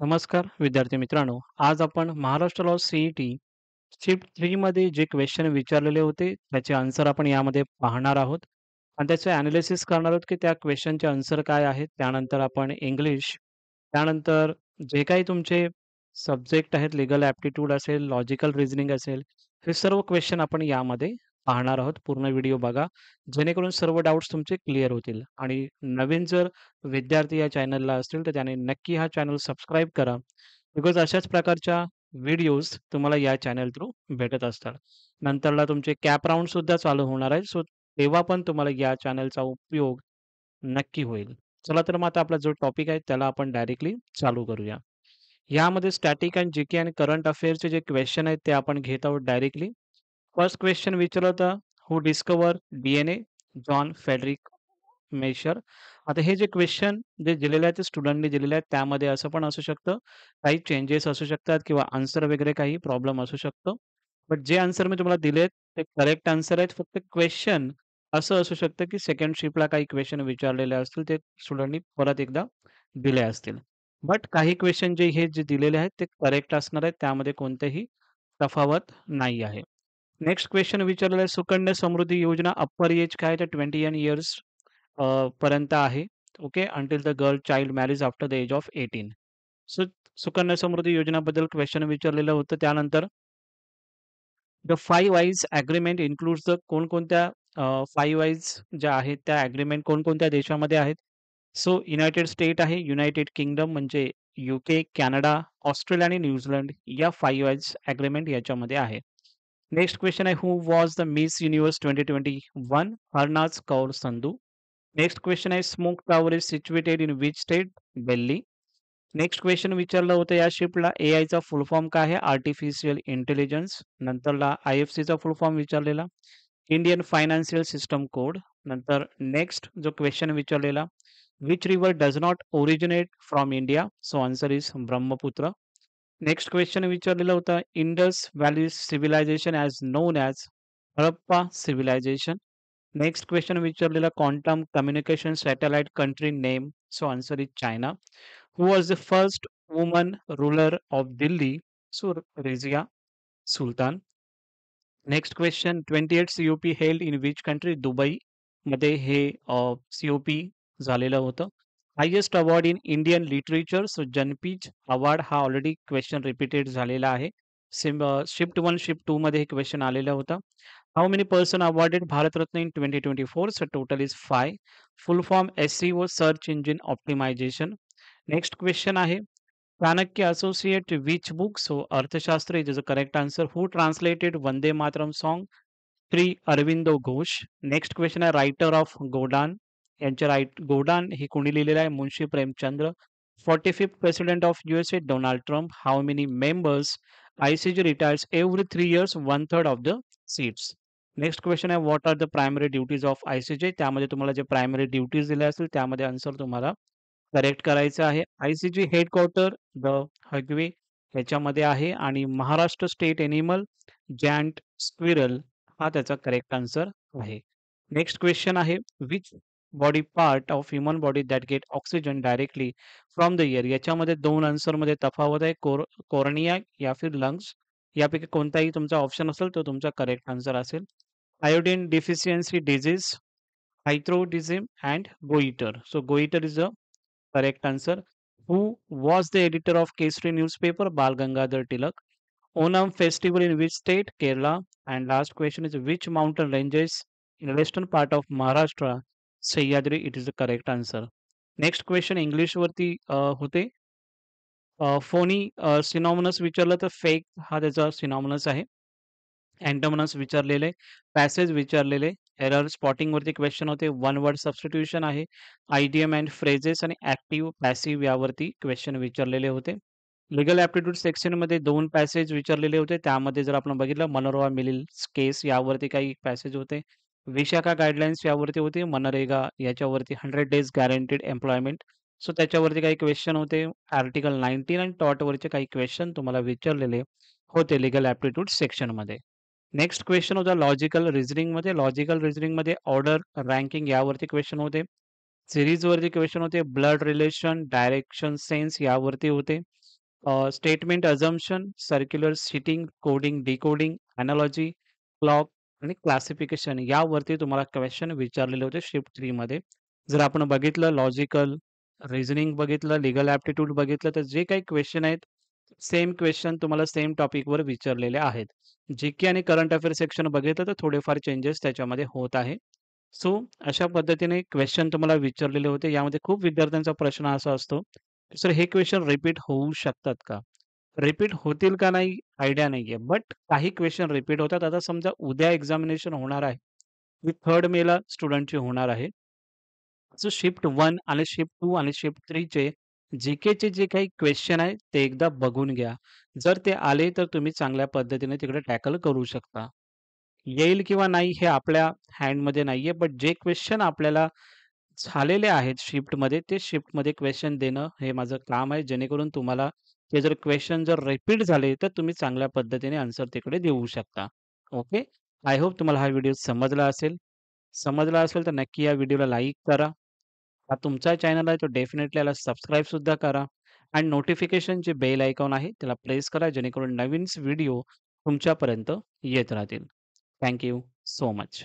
नमस्कार विद्यार्थी मित्रांनो. आज आपण महाराष्ट्र लॉ सीईटी शिफ्ट 3 मध्ये जे क्वेश्चन विचारलेले होते, त्याचे आन्सर आपण यामध्ये पाहणार आहोत आणि त्याचे एनालिसिस करणार आहोत, की त्या क्वेश्चनचे आन्सर काय आहेत. त्यानंतर आपण इंग्लिश, त्यानंतर जे काही तुमचे सब्जेक्ट आहेत, लीगल ॲप्टिट्यूड असेल, लॉजिकल रिझनिंग असेल, हे सर्व क्वेश्चन आपण यामध्ये पाहणार आहोत. पूर्ण व्हिडिओ बघा, जेणेकरून सर्व डाउट्स तुमचे क्लिअर होतील आणि नवीन जर विद्यार्थी या चॅनलला असतील, तर त्याने नक्की हा चॅनल सबस्क्राईब करा. बिकॉज अशाच प्रकारच्या व्हिडिओज तुम्हाला या चॅनल थ्रू भेटत असतात. नंतरला तुमचे कॅप राउंड सुद्धा चालू होणार आहे. सो तेव्हा पण तुम्हाला या चॅनलचा उपयोग नक्की होईल. चला तर मग आता आपला जो टॉपिक आहे त्याला आपण डायरेक्टली चालू करूया. यामध्ये स्टॅटिक आणि जीके आणि करंट अफेअर्सचे जे क्वेश्चन आहेत ते आपण घेत आहोत डायरेक्टली. फर्स्ट क्वेश्चन विचारलं होतं, who discovered the John Friedrich Miescher. आता हे जे क्वेश्चन जे दिलेले आहेत ते स्टुडंटनी दिलेले आहेत. त्यामध्ये असं पण असू शकतं, काही चेंजेस असू शकतात किंवा आन्सर वगैरे काही प्रॉब्लेम असू शकतो. बट जे आन्सर मी तुम्हाला दिलेत ते करेक्ट आन्सर आहेत. फक्त क्वेश्चन असं असू शकतं, की सेकंड शिफ्टला काही क्वेश्चन विचारलेले असतील, ते स्टुडंटनी परत एकदा दिले असतील. बट काही क्वेश्चन जे दिलेले आहेत ते करेक्ट असणार आहेत. त्यामध्ये कोणतेही तफावत नाही आहे. नेक्स्ट क्वेश्चन विचारलेला आहे, सुकन्या समृद्धी योजना अप्पर एज काय तर 21 इयर्स पर्यंत आहे. Okay. Until the girl child marriage after the age of 18. So Sukanya Samriddhi योजनेबद्दल क्वेश्चन विचारलेलं होतं. त्यानंतर the 5 eyes agreement includes the कोणकोणत्या 5 आयज ज्या आहेत त्या एग्रीमेंट कोणकोणत्या देशामध्ये आहेत. सो युनायटेड स्टेट आहे, युनायटेड किंगडम म्हणजे UK, कॅनडा, ऑस्ट्रेलिया आणि न्यूझीलंड या 5 आयज एग्रीमेंट याच्यामध्ये आहे. नेक्स्ट क्वेश्चन आहे, who was the Miss Universe 2021? Harnaaz Kaur Sandhu. Next question आहे, smoke tower is situated in which state? Delhi. Next question विचारलं होतं या शिफ्टला एआयचा फुल फॉर्म काय आहे? Artificial intelligence. नंतरला IFCचा फुल फॉर्म विचारलेला, इंडियन फायनान्शियल सिस्टम कोड. नंतर नेक्स्ट जो क्वेश्चन विचारलेला, which river does not originate from India? So answer is Brahmaputra. Next question विचारलेला होता, Indus valley civilisation as known as Harappa civilisation. Next question विचारलेला, quantum communication satellite country name. So answer is China. Who was the first woman ruler of Delhi? So Razia Sultan. Next question, 28 COP held in which country? दुबईमध्ये हे COP झालेलं होतं. Highest award in Indian literature? So Jnanpith award हा already question repeated झालेला आहे. Shift 1, shift 2 मध्ये हे question आलेला होता. How many person awarded Bharat Ratna in 2024? So total is 5. Full form SEO search engine optimisation. Next question आहे, Chanakya associate which book? So Arthashastra is the correct answer. Who translated Vande Mataram song? Shri Aurobindo Ghosh. Next question आहे, writer of Godan यांचे गोडान हे कोणी लिहिलेलं आहे? Munshi Premchandra. 45th president of USA Donald Trump. How many members? ICJ retires every 3 years 1/3 of the seats. Next question आहे, what are the primary duties of ICJ? त्यामध्ये तुम्हाला जे प्रायमरी ड्युटीज दिल्या असतील त्यामध्ये आन्सर तुम्हाला करेक्ट करायचं आहे. ICJ हेडक्वार्टर द हगवे ह्याच्यामध्ये आहे आणि Maharashtra state animal giant squirrel हा त्याचा करेक्ट आन्सर आहे. नेक्स्ट क्वेश्चन आहे, which body part of human body that get oxygen directly from the air? याच्यामध्ये दोन आन्सरमध्ये तफावत आहे. कॉर्निया या फिर लंग्स. यापैकी कोणताही तुमचा ऑप्शन असेल तो तुमचा करेक्ट आन्सर असेल. Iodine deficiency disease, hypothyroidism and goitre. So goitre is a correct answer. Who was the editor of Kesari newspaper? Bal Gangadhar Tilak. Onam festival in which state? Kerala. And last question is, which mountain ranges in the western part of Maharashtra? Sahyadri. It is the correct answer. Next question English वरती होते. फोनी सिनॉमिनस विचारलं तर fake हा त्याचा सिनॉमिनस आहे. अँटोमनस विचारलेले, passage विचारलेले, एरर स्पॉटिंगवरती क्वेश्चन होते, वन वर्ड सबस्टिट्यूशन आहे, आयडीएम अँड फ्रेजेस आणि ॲक्टिव्ह, पॅसिव्ह यावरती क्वेश्चन विचारलेले होते. लीगल ॲप्टिट्यूड सेक्शनमध्ये 2 पॅसेज विचारलेले होते. त्यामध्ये जर आपण बघितलं मनोरमा मिल्स केस यावरती काही पॅसेज होते. विशाखा गाईडलाईन्स यावरती होते. मनरेगा याच्यावरती 100 डेज गॅरंटीड एम्प्लॉयमेंट. सो त्याच्यावरती काही क्वेश्चन होते. आर्टिकल 19 आणि टॉटवरचे काही क्वेश्चन तुम्हाला विचारलेले होते लीगल ॲप्टिट्यूड सेक्शनमध्ये. नेक्स्ट क्वेश्चन होता लॉजिकल रिझनिंगमध्ये. लॉजिकल रिझनिंगमध्ये ऑर्डर, रँकिंग यावरती क्वेश्चन होते. सीरीजवरती क्वेशन होते. ब्लड रिलेशन, डायरेक्शन सेन्स यावरती होते. Statement assumption, circular sitting, coding, decoding, analogy, clock आणि क्लासिफिकेशन यावरती तुम्हाला क्वेशन विचारलेले होते शिफ्ट 3 मध्ये. जर आपण बघितलं लॉजिकल, रिझनिंग बघितलं, लीगल ॲप्टिट्यूड बघितलं, तर जे काही क्वेशन आहेत, सेम क्वेशन तुम्हाला सेम टॉपिकवर विचारलेले आहेत. जी-के आणि करंट अफेअर सेक्शन बघितलं तर थोडेफार चेंजेस त्याच्यामध्ये होत आहे. सो अशा पद्धतीने क्वेशन तुम्हाला विचारलेले होते. यामध्ये खूप विद्यार्थ्यांचा प्रश्न असा असतो, "सर हे क्वेशन रिपीट होऊ शकतात का?" रिपीट होतील का नाही आयडिया नाहीये. बट काही क्वेशन रिपीट होतात. आता समजा उद्या एक्झामिनेशन होणार आहे. ही 3rd मेला स्टुडंटची होणार आहे. सो शिफ्ट 1 आणि शिफ्ट 2 आणि शिफ्ट 3 चे जी-केचे जे काही क्वेशन आहेत ते एकदा बघून घ्या. जर ते आले तर तुम्ही चांगल्या पद्धतीने तिकडे टॅकल करू शकता. येईल किंवा नाही हे आपल्या हँडमध्ये नाहीये. बट जे क्वेशन आपल्याला झालेले आहेत शिफ्टमध्ये, ते शिफ्टमध्ये क्वेशन देणं हे माझं काम आहे. जेणेकरून तुम्हाला ते जर क्वेशन जर रिपीट झाले, तर तुम्ही चांगल्या पद्धतीने आन्सर तिकडे देऊ शकता. ओके. आय होप तुम्हाला हा व्हिडिओ समजला असेल. समजला असेल तर नक्की या व्हिडिओला लाईक करा. हा तुमचा चॅनल आहे तो डेफिनेटली याला सबस्क्राईब सुद्धा करा आणि नोटिफिकेशन जे बेल आयकॉन आहे त्याला प्रेस करा जेणेकरून नवीन व्हिडिओ तुमच्यापर्यंत येत राहतील. Thank you so much.